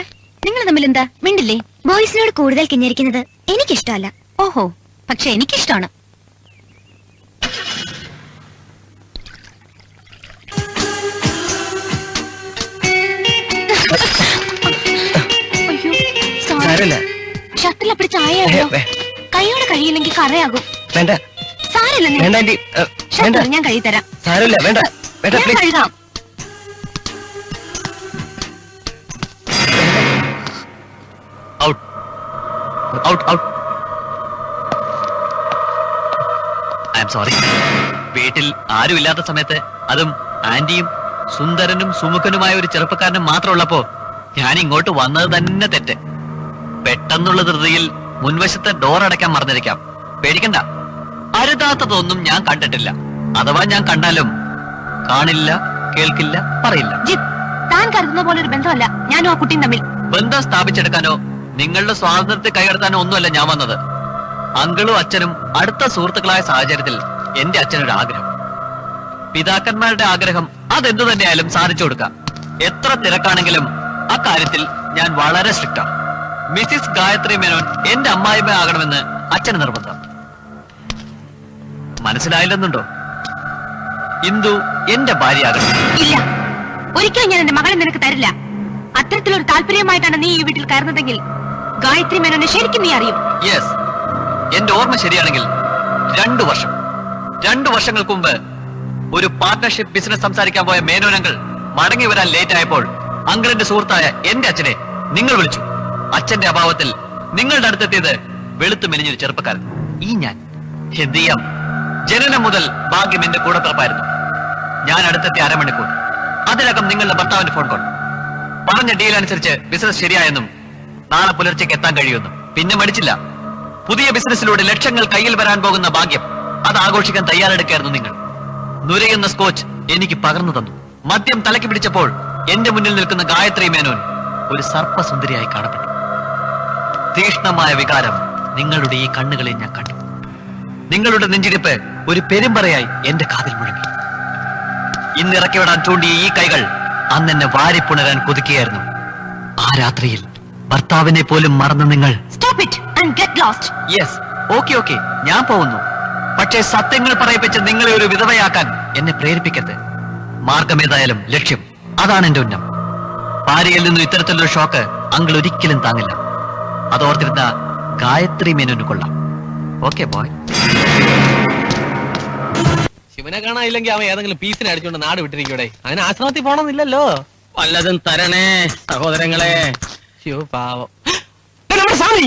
നിങ്ങൾ തമ്മിൽ എന്താ മിണ്ടില്ലേ? ബോയ്സിനോട് കൂടുതൽ കിഞ്ഞരിക്കുന്നത് എനിക്കിഷ്ടമല്ല. ഓഹോ, പക്ഷെ എനിക്കിഷ്ടമാണ്. അയ്യോ, sorry. അപ്പടി ചായയോ കൈയോടെ കഴിയില്ലെങ്കിൽ കറയാകും. വേണ്ട സാരല്ല വേണ്ട ആന്റി വേണ്ട ഞാൻ കഴി തരാം. സാരമില്ല വേണ്ട വേണ്ട ഞാൻ പ്ലീസ് കഴുകാം. Out out out I'm sorry. വീട്ടിൽ ആരും ഇല്ലാത്ത സമയത്ത് അതും ആന്റിയും സുന്ദരനും സുമുഖനുമായ ഒരു ചെറുപ്പക്കാരനും മാത്രമുള്ളപ്പോ ഞാൻ ഇങ്ങോട്ട് വന്നത് തന്നെ തെറ്റ്. പെട്ടെന്നുള്ള ധൃതിയിൽ മുൻവശത്തെ ഡോർ അടയ്ക്കാൻ മറന്നിരിക്കാം. പേടിക്കണ്ട, അരുതാത്തതൊന്നും ഞാൻ കണ്ടിട്ടില്ല. അഥവാ ഞാൻ കണ്ടാലും കാണില്ല, കേൾക്കില്ല, പറയില്ല. ജിത്ത്, താൻ കരുതുന്ന പോലെ ഒരു ബന്ധമല്ല ഞാനും ആ കുട്ടിയും തമ്മിൽ. ബന്ധം സ്ഥാപിച്ചെടുക്കാനോ നിങ്ങളുടെ സ്വാതന്ത്ര്യത്തെ കൈകടത്താനോ ഒന്നുമല്ല ഞാൻ വന്നത്. അങ്കിളും അച്ഛനും അടുത്ത സുഹൃത്തുക്കളായ സാഹചര്യത്തിൽ എന്റെ അച്ഛനൊരു ആഗ്രഹം, പിതാക്കന്മാരുടെ ആഗ്രഹം അതെന്തു തന്നെയായാലും സാധിച്ചു കൊടുക്കാം. എത്ര തിരക്കാണെങ്കിലും അക്കാര്യത്തിൽ ഞാൻ വളരെ സ്ട്രിക്റ്റാണ്. മിസ്സിസ് ഗായത്രി മേനോൻ എന്റെ അമ്മായിമ്മ ആകണമെന്ന് അച്ഛന് നിർബന്ധം. മനസ്സിലായില്ലെന്നുണ്ടോ? ഇന്ദു എന്റെ ഭാര്യയാകണം. ഇല്ല, ഒരിക്കലും ഞാൻ എന്റെ മകളെ നിനക്ക് തരില്ല. അത്തരത്തിലൊരു താല്പര്യമായിട്ടാണ് നീ ഈ വീട്ടിൽ കയറുന്നതെങ്കിൽ ഗായത്രി മേനോനെ ശരിക്കും നീ അറിയും. യെസ്, എന്റെ ഓർമ്മ ശരിയാണെങ്കിൽ 2 വർഷങ്ങൾക്ക് മുമ്പ് ഒരു പാർട്ട്ണർഷിപ്പ് ബിസിനസ് സംസാരിക്കാൻ പോയ മേനോൻ അങ്കിൾ മടങ്ങി വരാൻ ലേറ്റ് ആയപ്പോൾ അങ്കിളിന്റെ സുഹൃത്തായ എന്റെ അച്ഛനെ നിങ്ങൾ വിളിച്ചു. അച്ഛന്റെ അഭാവത്തിൽ നിങ്ങളുടെ അടുത്തെത്തിയത് വെളുത്തു മെലിഞ്ഞൊരു ചെറുപ്പക്കാരൻ. ഈ ഞാൻ എന്ത് ചെയ്യാം? ജനനം മുതൽ ഭാഗ്യം എന്റെ കൂടെ പിറപ്പായിരുന്നു. ഞാൻ അടുത്തെത്തി അരമണിക്കൂർ, അതിനകം നിങ്ങളുടെ ഭർത്താവിന്റെ ഫോൺ കോൾ. പറഞ്ഞ ഡീൽ അനുസരിച്ച് ബിസിനസ് ശരിയായെന്നും നാളെ പുലർച്ചയ്ക്ക് എത്താൻ കഴിയുമെന്നും. പിന്നെ മടിച്ചില്ല. പുതിയ ബിസിനസ്സിലൂടെ ലക്ഷങ്ങൾ കയ്യിൽ വരാൻ പോകുന്ന ഭാഗ്യം, അത് ആഘോഷിക്കാൻ തയ്യാറെടുക്കായിരുന്നു നിങ്ങൾ. നുരയുന്ന സ്കോച്ച് എനിക്ക് പകർന്നു തന്നു. മദ്യം തലയ്ക്ക് പിടിച്ചപ്പോൾ എന്റെ മുന്നിൽ നിൽക്കുന്ന ഗായത്രി മേനോൻ ഒരു സർപ്പസുന്ദരിയായി കാണപ്പെട്ടു. തീഷ്ണമായ വികാരം നിങ്ങളുടെ ഈ കണ്ണുകളിൽ ഞാൻ കണ്ടു. നിങ്ങളുടെ നെഞ്ചിടിപ്പ് ഒരു പെരുമ്പറയായി എന്റെ കാതിൽ മുഴങ്ങി. ഇന്ന് ഇറക്കിവിടാൻ ചൂണ്ടിയ ഈ കൈകൾ അന്നെന്നെ വാരിപ്പുണരാൻ കൊതിക്കുകയായിരുന്നു. ആ രാത്രിയിൽ ഭർത്താവിനെ പോലും മറന്ന് നിങ്ങൾ Stop it and get lost. Yes, okay ഞാൻ പോകുന്നു. പക്ഷേ സത്യങ്ങൾ പറയിപ്പിച്ച് നിങ്ങളെ ഒരു വിധവയാക്കാൻ എന്നെ പ്രേരിപ്പിക്കരുത്. മാർഗമേതായാലും ലക്ഷ്യം, അതാണ് എന്റെ ഉന്നം. ഭാര്യയിൽ നിന്നും ഇത്തരത്തിലൊരു ഷോക്ക് അങ്കിൾ ഒരിക്കലും താങ്ങില്ല. അതോർത്തിരുന്ന ഗായത്രി മേനോന് കൊള്ളാം. Okay boy. ശിവനെ കാണാനില്ലെങ്കിൽ അവൻ ഏതെങ്കിലും പീസിനെ അടിച്ചുകൊണ്ട് നാട് വിട്ടിരിക്കൂടെ. അതിന് ആശ്രമത്തിൽ പോണമെന്നില്ലല്ലോ. വല്ലതും തരണേ സഹോദരങ്ങളെ. ശിവ പാവം. നമ്മുടെ സ്വാമി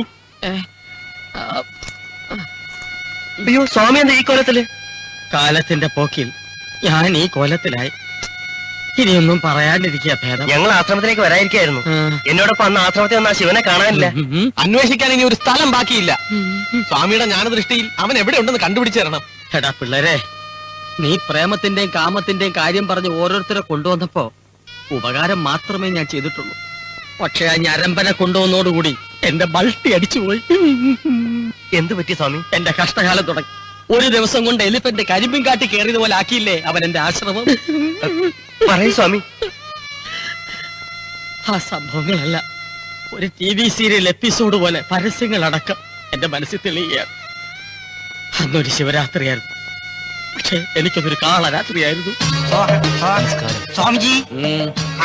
അയ്യോ, സ്വാമി എന്താ ഈ കോലത്തില്? കാലത്തിന്റെ പോക്കിൽ ഞാൻ ഈ കോലത്തിലായി. ഇനിയൊന്നും പറയാണ്ടിരിക്കുക ഭേദം. ഞങ്ങൾ ആശ്രമത്തിലേക്ക് വരാതിരിക്കായിരുന്നു. എന്നോടൊപ്പം അന്ന് ആശ്രമത്തിൽ വന്ന ശിവനെ കാണാനില്ല. അന്വേഷിക്കാൻ ഇനി ഒരു സ്ഥലം ബാക്കിയില്ല. സ്വാമിയുടെ ജ്ഞാനദൃഷ്ടിയിൽ അവൻ എവിടെ ഉണ്ടെന്ന് കണ്ടുപിടിച്ചു തരണം. എടാ പിള്ളേരെ, നീ പ്രേമത്തിന്റെയും കാമത്തിന്റെയും കാര്യം പറഞ്ഞ് ഓരോരുത്തരെ കൊണ്ടുവന്നപ്പോ ഉപകാരം മാത്രമേ ഞാൻ ചെയ്തിട്ടുള്ളൂ. പക്ഷെ ആ ഞരമ്പനെ കൊണ്ടുവന്നോടുകൂടി എന്റെ ബൾട്ടി അടിച്ചുപോയി. എന്ത് പറ്റി സ്വാമി? എന്റെ കഷ്ടകാലം തുടങ്ങി. ഒരു ദിവസം കൊണ്ട് എലിഫന്റ് കരിമ്പും കാട്ടി കയറിയത് പോലെ ആക്കിയില്ലേ അവൻ എന്റെ ആശ്രമം. പറയൂ സ്വാമി. ആ സംഭവങ്ങളല്ല, ഒരു TV സീരിയൽ എപ്പിസോഡ് പോലെ പരസ്യങ്ങളടക്കം എന്റെ മനസ്സിൽ തെളിയുകയാണ്. അന്നൊരു ശിവരാത്രിയായിരുന്നു, പക്ഷെ എനിക്കതൊരു കാളരാത്രിയായിരുന്നു. സ്വാമിജി,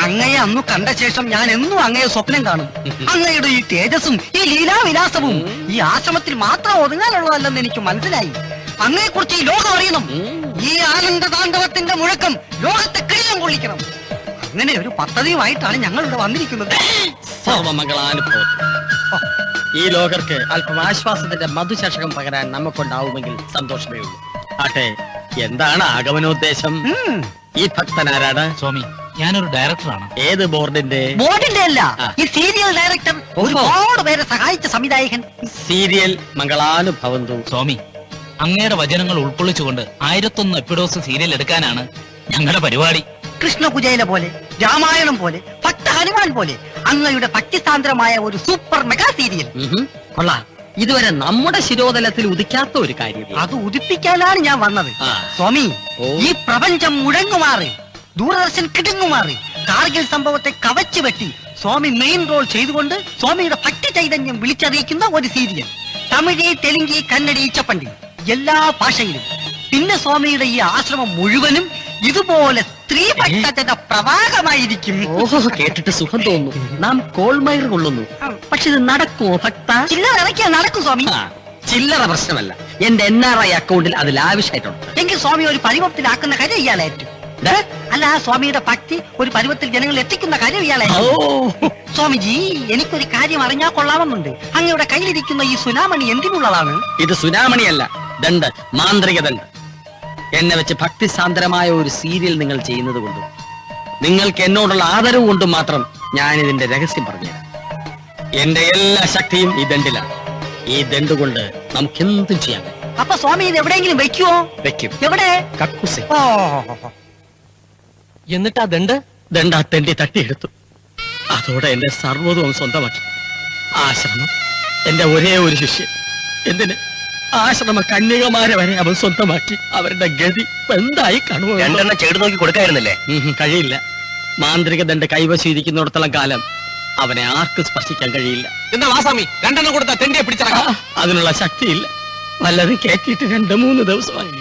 അങ്ങയെ അന്നു കണ്ട ശേഷം ഞാൻ എന്നും അങ്ങയെ സ്വപ്നം കാണും. അങ്ങയുടെ ഈ തേജസ്സും ഈ ലീലാവിലാസവും ഈ ആശ്രമത്തിൽ മാത്രം ഒതുങ്ങാനുള്ളതല്ലെന്ന് എനിക്ക് മനസ്സിലായി. അങ്ങയെ കുറിച്ച് ഈ ലോകം അറിയണം. ഈ ആനന്ദ താണ്ഡവത്തിന്റെ മുഴക്കം ലോകത്തെ കിഴിലം കൊള്ളിക്കണം. അങ്ങനെ ഒരു പദ്ധതിയുമായിട്ടാണ് ഞങ്ങൾ ഇവിടെ വന്നിരിക്കുന്നത്. സർവമംഗളാനുഭവം. ഈ ലോകർക്ക് അല്പം ആശ്വാസത്തിന്റെ മധുശേഷകം പകരാൻ നമുക്കുണ്ടാവുമെങ്കിൽ സന്തോഷമേ ഉള്ളൂ. ആട്ടെ, എന്താണ് ആഗമനോദ്ദേശം? ഈ ഭക്തനാരാണ്? സ്വാമി, ഞാനൊരു ഡയറക്ടറാണ്. ഏത് ബോർഡിന്റെ? ബോർഡിന്റെ അല്ല, ഈ സീരിയൽ ഡയറക്ടർ. ഒരുപാട് പേരെ സഹായിച്ച സംവിധായകൻ. സീരിയൽ മംഗളാനുഭവന്തു. സ്വാമി, അങ്ങയുടെ വചനങ്ങൾ ഉൾക്കൊള്ളിച്ചുകൊണ്ട് 1001 എപ്പിഡോസ് സീരിയൽ എടുക്കാനാണ് ഞങ്ങളുടെ പരിപാടി. കൃഷ്ണകുചേല പോലെ, രാമായണം പോലെ, ഭക്ത ഹനുമാൻ പോലെ അങ്ങയുടെ ഭക്തിസാന്ദ്രമായ ഒരു സൂപ്പർ മെഗാ സീരിയൽ. കൊള്ളാം. ഇതുവരെ നമ്മുടെ ശിരോതലത്തിൽ ഉദിക്കാത്ത ഒരു കാര്യം. അത് ഉദിപ്പിക്കാനാണ് ഞാൻ വന്നത്. സ്വാമി, ഈ പ്രപഞ്ചം മുഴങ്ങുമാറി, ദൂരദർശൻ കിടുങ്ങുമാറി, കാർഗിൽ സംഭവത്തെ കവച്ചു വെട്ടി സ്വാമി മെയിൻ റോൾ ചെയ്തുകൊണ്ട് സ്വാമിയുടെ ഭക്തി ചൈതന്യം വിളിച്ചറിയിക്കുന്ന ഒരു സീരിയൽ. തമിഴ്, തെലുങ്കി, കന്നഡി, ചപ്പണ്ടി എല്ലാ ഭാഷയിലും. പിന്നെ സ്വാമിയുടെ ഈ ആശ്രമം മുഴുവനും ഇതുപോലെ സ്ത്രീഭക്തന്റെ പ്രവാഹമായിരിക്കും. ഓഹോ, കേട്ടിട്ട് സുഖം തോന്നുന്നു. നാം കോൾമയർ കൊള്ളുന്നു. പക്ഷെ ഇത് നടക്കുമോ ഭക്ത? ചില്ലറ ഇറക്കിയാൽ നടക്കും സ്വാമി. ചില്ലറ പ്രശ്നമല്ല, എന്റെ NRI അക്കൗണ്ടിൽ അത് ലാവിഷായിട്ടുണ്ട്. എങ്കിൽ സ്വാമി ഒരു പരുവത്തിലാക്കുന്ന കാര്യം ഇയാളേറ്റു. അല്ല, സ്വാമിയുടെ ഭക്തി ഒരു പരുവത്തിൽ ജനങ്ങൾ എത്തിക്കുന്ന കാര്യം ഇയാളേറ്റു. സ്വാമിജി, എനിക്കൊരു കാര്യം അറിഞ്ഞാൽ കൊള്ളാമെന്നുണ്ട്. അങ്ങയുടെ കയ്യിലിരിക്കുന്ന ഈ സുനാമണി എന്തിനുള്ളതാണ്? ഇത് സുനാമണിയല്ല, ദണ്ട്, മാന്ത്രിക ദണ്ട്. എന്നെ വെച്ച് ഭക്തിസാന്ദ്രമായ ഒരു സീരിയൽ നിങ്ങൾ ചെയ്യുന്നത് കൊണ്ടും നിങ്ങൾക്ക് എന്നോടുള്ള ആദരവ് കൊണ്ടും മാത്രം ഞാൻ ഇതിന്റെ രഹസ്യം പറഞ്ഞുതരാം. എന്റെ എല്ലാ ശക്തിയും ഈ ദണ്ടിലാണ്. ഈ ദണ്ട് കൊണ്ട് നമുക്ക് എന്തും ചെയ്യാൻ കഴിയും. അപ്പൊ സ്വാമി ഇത് എവിടെയെങ്കിലും വെക്കുവോ? വെക്കും. എവിടെ? കക്കൂസി. ഓ, എന്നിട്ട് ആ ദണ്ട് ദണ്ട് ആ തെണ്ടി തട്ടിയെടുത്തു. അതോടെ എന്റെ സർവ്വതവും സ്വന്തമാക്കി. ആശ്രമം, എന്റെ ഒരേ ഒരു ശിഷ്യൻ, എന്തിന് ആശ്രമ കന്യകമാരെ വരെ അവൻ സ്വന്തമാക്കി. അവരുടെ ഗതി എന്തായി കാണുമോ? രണ്ടെണ്ണം ചേട് നോക്കി കൊടുക്കായിരുന്നില്ലേ? കഴിയില്ല. മാന്ത്രിക ദണ്ട് കൈവശം ഇരിക്കുന്നിടത്തോളം കാലം അവനെ ആർക്കും സ്പർശിക്കാൻ കഴിയില്ല. എന്താ വാസാമി, രണ്ടെണ്ണം കൊടുത്ത തെണ്ടിയെ പിടിച്ചിറക്കാം. അതിനുള്ള ശക്തിയില്ല. വല്ലതും കേട്ടിട്ട് 2-3 ദിവസമായി.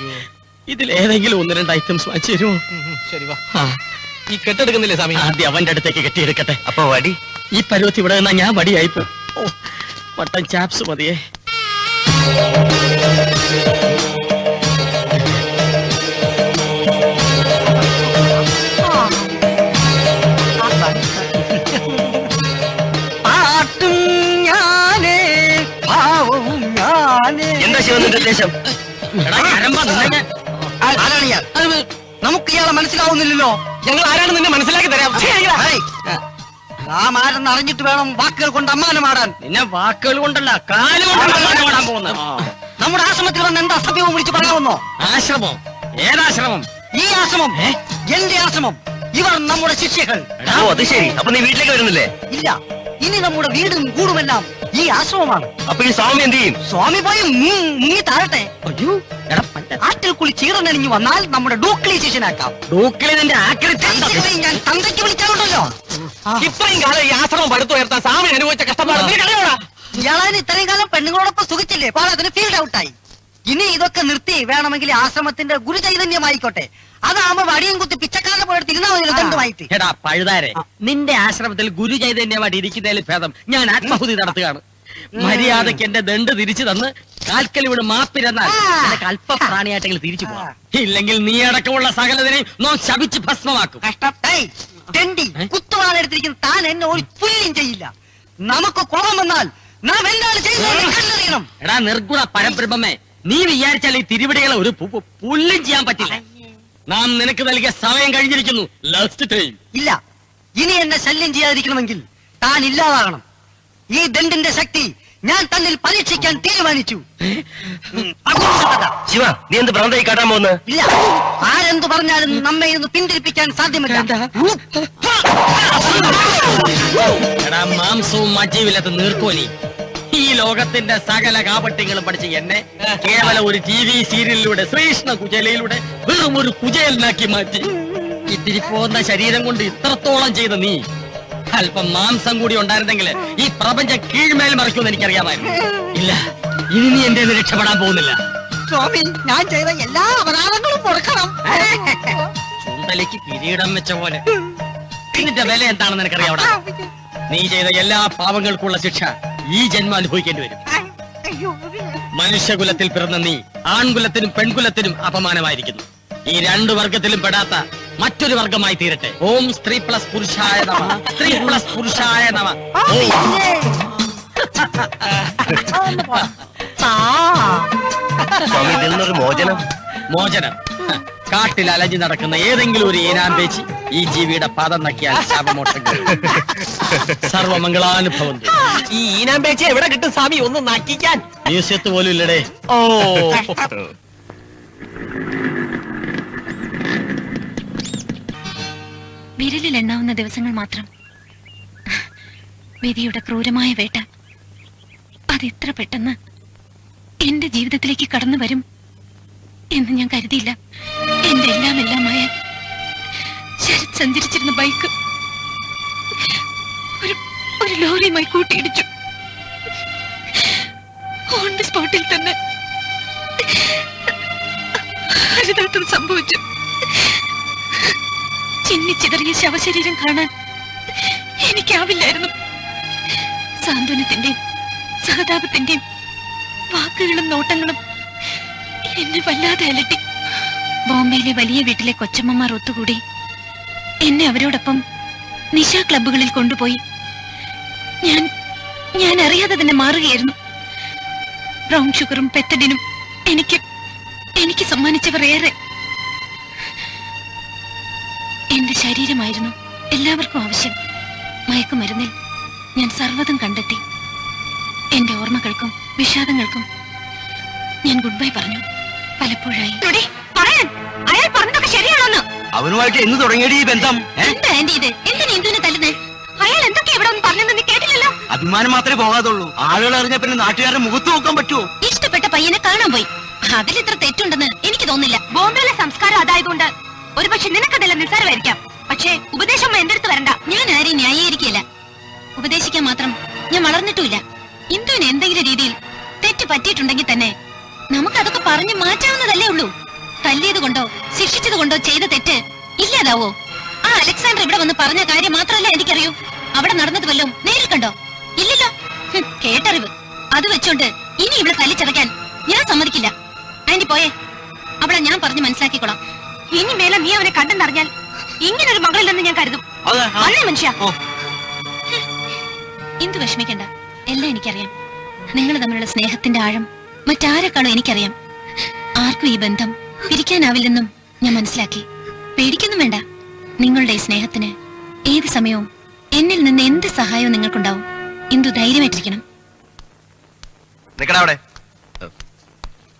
ഇതിലേതെങ്കിലും 1-2 ഐറ്റംസ് വാങ്ങിച്ചു തരുമോ? ശരി വാ. ഈ കെട്ടെടുക്കുന്നില്ലേ സ്വാമി? ആദ്യം അവന്റെ അടുത്തേക്ക് കെട്ടിയെടുക്കട്ടെ. അപ്പൊ വടി ഈ പരുവത്തി ഇവിടെ നിന്നാ ഞാൻ വടിയായിപ്പോ. വട്ടൻ ചാപ്സ് മതിയേ. പാട്ടും ഞാനേ, ഭാവവും ഞാനേ. എന്താ ശിവന്റെ ഉദ്ദേശം? ആരാണ് ഇയാൾ? നമുക്ക് ഇയാളെ മനസ്സിലാവുന്നില്ലല്ലോ. ഞങ്ങൾ ആരാണ് നിന്നെ മനസ്സിലാക്കി തരാം. ഹേയ്, നാം ആരെന്ന് അറിഞ്ഞിട്ട് വേണം വാക്കുകൾ കൊണ്ട് അമ്മാനമാടാൻ. നിന്നെ വാക്കുകൾ കൊണ്ടല്ല, കാലുകൊണ്ടാൻ പോകുന്നത്. നമ്മുടെ ആശ്രമത്തിൽ വന്ന് എന്താ സഭ്യവും വിളിച്ചു പറയാവുന്നോ? ആശ്രമം? ഏതാശ്രമം? ഈ ആശ്രമം എന്റെ ആശ്രമം. ഇവർ നമ്മുടെ ശിഷ്യകൾ. ഓ, അത് ശരി. അപ്പൊ നീ വീട്ടിലേക്ക് വരുന്നില്ലേ? ഇല്ല, ഇനി നമ്മുടെ വീടും കൂടുമെല്ലാം ഈ ആശ്രമമാണ്. അപ്പൊ ഈ സ്വാമി എന്ത് ചെയ്യും? സ്വാമി പോയി മുങ്ങി താഴട്ടെ. അയ്യോ, എടാ പണ്ട. ആറ്റിൽ കുളി ചീറനണിഞ്ഞു വന്നാൽ നമ്മുടെ ഡൂക്കളി ശിഷ്യനാക്കാം. ഡൂക്കിളി നിന്റെ ആക്രിച്ച് ഞാൻ തന്തയ്ക്ക് വിളിച്ചാലുണ്ടല്ലോ. ഇത്രയും കാലം ഈ ആശ്രമം പടുത്തുയർത്താൻ സ്വാമി അനുഭവിച്ച കഷ്ടപ്പാട് നീ കളയോടാ. ഇയാളാൻ ഇത്രയും കാലം പെണ്ണുങ്ങളോടൊപ്പം സുഖിച്ചില്ലേ? പാലത്തിന് ഫീൽഡ് ഔട്ടായി. ഇനി ഇതൊക്കെ നിർത്തി വേണമെങ്കിൽ ആശ്രമത്തിന്റെ ഗുരുചൈതന്യമായിക്കോട്ടെ. അതാകുമ്പോ വടിയും കുത്തി പിച്ചക്കാരുടെ പോലെ തിരുന്നാ മതി ദണ്ഡുമായിട്ട്. എടാ പഴുതാരെ, നിന്റെ ആശ്രമത്തിൽ ഗുരു ചൈതന്യമായിട്ട് ഇരിക്കുന്നതിൽ ഭേദം ഞാൻ ആത്മാഹുതി നടത്തുകയാണ്. മര്യാദക്ക് എന്റെ ദണ്ട് തിരിച്ചു തന്ന് കാൽക്കലിവിടെ മാപ്പിരുന്നാൽ കൽപ്പപ്രാണിയായിട്ടെങ്കിലും തിരിച്ചു പോകാം. ഇല്ലെങ്കിൽ നീ അടക്കമുള്ള സകലതിനെയും നാം ശപിച്ച് ഭസ്മമാക്കും. തെണ്ടി കുത്തുവാളെടുത്തിരിക്കുന്ന താൻ എന്നെ ഒരു പുല്ലും ചെയ്യില്ല. നമുക്ക് കോപം വന്നാൽ നാം എന്താണ് ചെയ്യുന്നത്? എടാ നിർഗുണ പരബ്രഹ്മമേ, നീ വിചാരിച്ചാൽ ഈ തിരുവിടികളെ ഒരു പുല്ലും ചെയ്യാൻ പറ്റില്ല. നാം നിനക്ക് നൽകിയ സമയം കഴിഞ്ഞിരിക്കുന്നു. Last time. ഇല്ല, ഇനി എന്നെ ശല്യം ചെയ്യാതിരിക്കണമെങ്കിൽ താൻ ഇല്ലാതാകണം. ഈ ദണ്ടിന്റെ ശക്തി ഞാൻ തന്നിൽ പരീക്ഷിക്കാൻ തീരുമാനിച്ചു. ശിവ, നീ എന്ത് ഭ്രാന്തായി കാട്ടാൻ പോകുന്നത്? ഇല്ല, ആരെന്തു പറഞ്ഞാലും നമ്മെ ഇന്ന് പിന്തിരിപ്പിക്കാൻ സാധ്യമല്ല. എടാ മാംസവും മജ്ജയുമില്ലാത്ത നീർക്കോലി, ഈ ലോകത്തിന്റെ സകല കാപട്യങ്ങളും പഠിച്ച് എന്നെ കേവലം ഒരു TV സീരിയലിലൂടെ ശ്രീകൃഷ്ണ കുചേലയിലൂടെ വെറും ഒരു കുചേലനാക്കി മാറ്റി. ഇത്തിരി പോകുന്ന ശരീരം കൊണ്ട് ഇത്രത്തോളം ചെയ്ത നീ അല്പം മാംസം കൂടി ഉണ്ടായിരുന്നെങ്കിൽ ഈ പ്രപഞ്ചം കീഴ്മേൽ മറിക്കുമെന്ന് എനിക്കറിയാമായിരുന്നു. ഇല്ല, ഇനി നീ എന്റെ രക്ഷപ്പെടാൻ പോകുന്നില്ല. സ്വാമി, ഞാൻ ചെയ്ത എല്ലാ അപരാധങ്ങളും കൊടുക്കണം. ചുണ്ടലിക്ക് കിരീടം വെച്ച പോലെ. ഇതിന്റെ വില എന്താണെന്ന് എനിക്കറിയാവടാ. നീ ചെയ്ത എല്ലാ പാപങ്ങൾക്കുള്ള ശിക്ഷ ഈ ജന്മം അനുഭവിക്കേണ്ടി വരും. മനുഷ്യകുലത്തിൽ പിറന്ന നീ ആൺകുലത്തിനും പെൺകുലത്തിനും അപമാനമായിരിക്കുന്നു. ഈ 2 വർഗത്തിലും പെടാത്ത മറ്റൊരു വർഗമായി തീരട്ടെ. ഓം സ്ത്രീ പ്ലസ് പുരുഷായ നമ, സ്ത്രീ പ്ലസ് പുരുഷായ നമ. സ്വാമി, ഇതിൽ നിന്നൊരു മോചനം. മോചനം? കാട്ടിൽ അലഞ്ഞു നടക്കുന്ന ഏതെങ്കിലും ഒരു ഈനാമ്പേച്ചി ഈ ജീവിയുടെ പാദം നക്കിയാൽ ശാപമോക്ഷം സർവമംഗളാനുഭവം. ഈ ഈനാമ്പേച്ചി എവിടെ കിട്ടും സ്വാമി ഒന്ന് നക്കിക്കാൻ? മ്യൂസിയത്ത് പോലും ഇല്ലടേ. ഓ, വിരലിൽ എണ്ണാവുന്ന ദിവസങ്ങൾ മാത്രം. വിധിയുടെ ക്രൂരമായ വേട്ട അതിത്ര പെട്ടെന്ന് എന്റെ ജീവിതത്തിലേക്ക് കടന്നു വരും എന്ന് ഞാൻ കരുതിയില്ല. എന്റെ എല്ലാമായ ശരത് സഞ്ചരിച്ചിരുന്ന ബൈക്ക് ഒരു ലോറിയുമായി കൂട്ടിയിടിച്ചു. ഓൺ ദി സ്പോട്ടിൽ തന്നെ അരുതാത്തത് സംഭവിച്ചു. ചിന്നിച്ചിതറിയ ശവശരീരം കാണാൻ എനിക്കാവില്ലായിരുന്നു. സാന്ത്വനത്തിന്റെയും സഹതാപത്തിന്റെയും വാക്കുകളും നോട്ടങ്ങളും എന്നെ വല്ലാതെ അലട്ടി. ബോംബെയിലെ വലിയ വീട്ടിലെ കൊച്ചമ്മമാർ ഒത്തുകൂടി എന്നെ അവരോടൊപ്പം നിശാ ക്ലബ്ബുകളിൽ കൊണ്ടുപോയി. ഞാൻ അറിയാതെ തന്നെ മാറുകയായിരുന്നു. ബ്രൗൺ ഷുഗറും പെത്തഡിനും എനിക്ക് സമ്മാനിച്ചവർ ഏറെ. എന്റെ ശരീരമായിരുന്നു എല്ലാവർക്കും ആവശ്യം. മയക്കുമരുന്നിൽ ഞാൻ സർവ്വതും കണ്ടെത്തി. എന്റെ ഓർമ്മകൾക്കും വിഷാദങ്ങൾക്കും ഞാൻ ഗുഡ് ബൈ പറഞ്ഞു. പലപ്പോഴായി പറയാൻ അയാൾ പറഞ്ഞതൊക്കെ ശരിയാണോന്ന്. അവനുമായിട്ട് എന്ന് തുടങ്ങിയത് ഈ ബന്ധം? എന്താ ആന്റി ഇത്? എന്തിനാ ഇന്ദുവിനെ തല്ലുന്നേ? അയാൾ എന്തൊക്കെ ഇവിടെ ഒന്ന് പറഞ്ഞെന്ന് നീ കേട്ടില്ലല്ലോ. അഭിമാനം മാത്രമേ പോകാതുള്ളൂ. ആളുകൾ അറിഞ്ഞ പിന്നെ നാട്ടുകാരുടെ മുഖത്ത് നോക്കാൻ പറ്റുമോ? ഇഷ്ടപ്പെട്ട പയ്യനെ കാണാൻ പോയി. അതിൽ ഇത്ര തെറ്റുണ്ടെന്ന് എനിക്ക് തോന്നില്ല. ബോംബെയിലെ സംസ്കാരം അതായതുകൊണ്ട് ഒരുപക്ഷെ നിനക്കതെല്ലാം നിസ്സാരമായിരിക്കാം. പക്ഷേ ഉപദേശം എന്റെ അടുത്ത് വരണ്ട. ഞാൻ ആരെയും ന്യായീകരിക്കില്ല. ഉപദേശിക്കാൻ മാത്രം ഞാൻ വളർന്നിട്ടുമില്ല. ഇന്ദുവിന് എന്തെങ്കിലും രീതിയിൽ തെറ്റ് പറ്റിയിട്ടുണ്ടെങ്കിൽ തന്നെ നമുക്കതൊക്കെ പറഞ്ഞു മാറ്റാവുന്നതല്ലേ ഉള്ളൂ. തല്ലിയത് കൊണ്ടോ ശിക്ഷിച്ചത് കൊണ്ടോ ചെയ്ത തെറ്റ് ഇല്ലാതാവോ? ആ അലക്സാണ്ടർ ഇവിടെ വന്ന് പറഞ്ഞ കാര്യം മാത്രമല്ല എനിക്കറിയൂ. അവിടെ നടന്നത് വല്ലതും നേരിൽ കണ്ടോ? ഇല്ലല്ലോ. കേട്ടറിവ്. അത് വെച്ചോണ്ട് ഇനി ഇവിടെ തല്ലിച്ചതയ്ക്കാൻ ഞാൻ സമ്മതിക്കില്ല. ആന്റി പോയേ. അവളെ ഞാൻ പറഞ്ഞു മനസ്സിലാക്കിക്കോളാം. ഇനി മേലെ നീ അവനെ കണ്ടെന്നറിഞ്ഞാൽ ഇങ്ങനൊരു മകളില്ലെന്ന് ഞാൻ കരുതും. അല്ലേ മനുഷ്യ? ഇന്ദു വിഷമിക്കണ്ട. എല്ലാം എനിക്കറിയാം. നിങ്ങൾ തമ്മിലുള്ള സ്നേഹത്തിന്റെ ആഴം മറ്റാരെക്കാളും എനിക്കറിയാം. ആർക്കും ഈ ബന്ധം പിരിക്കാനാവില്ലെന്നും ഞാൻ മനസ്സിലാക്കി. പേടിക്കൊന്നും വേണ്ട. നിങ്ങളുടെ ഈ സ്നേഹത്തിന് ഏത് സമയവും എന്നിൽ നിന്ന് എന്ത് സഹായവും നിങ്ങൾക്കുണ്ടാവും. ഇന്ദു ധൈര്യമായിട്ടിരിക്കണം. നിക്കടാ അവിടെ.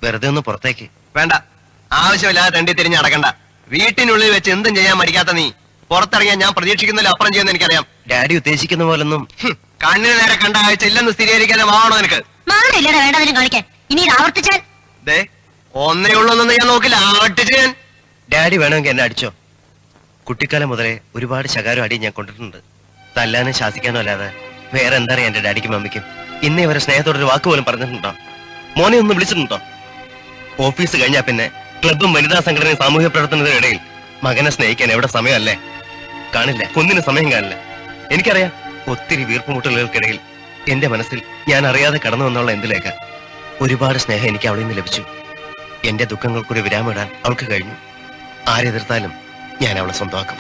വെറുതെ ഒന്ന് പുറത്തേക്ക്. വേണ്ട, ആവശ്യമില്ലാതെ തണ്ടി തിരിഞ്ഞ് നടക്കണ്ട. വീട്ടിനുള്ളിൽ വെച്ച് എന്തും ചെയ്യാൻ മടിക്കാത്ത നീ പുറത്തിറങ്ങിയാൽ ഞാൻ പ്രതീക്ഷിക്കുന്നില്ല അപ്പുറം ചെയ്യുന്ന എനിക്കറിയാം. ഡാഡി ഉദ്ദേശിക്കുന്ന പോലൊന്നും കണ്ണിന് നേരെ കണ്ട ആഴ്ച ഇല്ലെന്ന് സ്ഥിരീകരിക്കാനും ആവണോ നിനക്ക്? വേണ്ടതിനും കാണിക്കാൻ ഇനി ഇത് ആവർത്തിച്ചാൽ ദേ, ഒന്നേ ഉള്ളൂന്നൊന്നും ഞാൻ നോക്കില്ല. ആവർത്തിച്ച് ഞാൻ. ഡാഡി വേണമെങ്കിൽ എന്നെ അടിച്ചോ. കുട്ടിക്കാലം മുതലേ ഒരുപാട് ശകാരം അടി ഞാൻ കൊണ്ടിട്ടുണ്ട്. തല്ലാനും ശാസിക്കാനോ അല്ലാതെ വേറെ എന്താ അറിയാം എന്റെ ഡാഡിക്കും മമ്മിക്കും. ഇന്നേ വരെ സ്നേഹത്തോടൊരു വാക്ക് പോലും പറഞ്ഞിട്ടുണ്ടോ? മോനെ ഒന്ന് വിളിച്ചിട്ടുണ്ടോ? ഓഫീസ് കഴിഞ്ഞാൽ പിന്നെ ക്ലബും വനിതാ സംഘടനയും സാമൂഹ്യ പ്രവർത്തനത്തിനിടയിൽ മകനെ സ്നേഹിക്കാൻ എവിടെ സമയമല്ലേ? കാണില്ല, ഒന്നിനും സമയം കാണില്ല. എനിക്കറിയാം, ഒത്തിരി വീർപ്പുമുട്ടലുകൾക്കിടയിൽ എന്റെ മനസ്സിൽ ഞാൻ അറിയാതെ കടന്നു വന്നുള്ള എന്തിലേക്ക് ഒരുപാട് സ്നേഹം എനിക്ക് അവളിൽ നിന്ന് ലഭിച്ചു. എന്റെ ദുഃഖങ്ങൾക്കൊരു വിരാമിടാൻ അവൾക്ക് കഴിഞ്ഞു. ആരെതിർത്താലും ഞാൻ അവളെ സ്വന്തമാക്കും.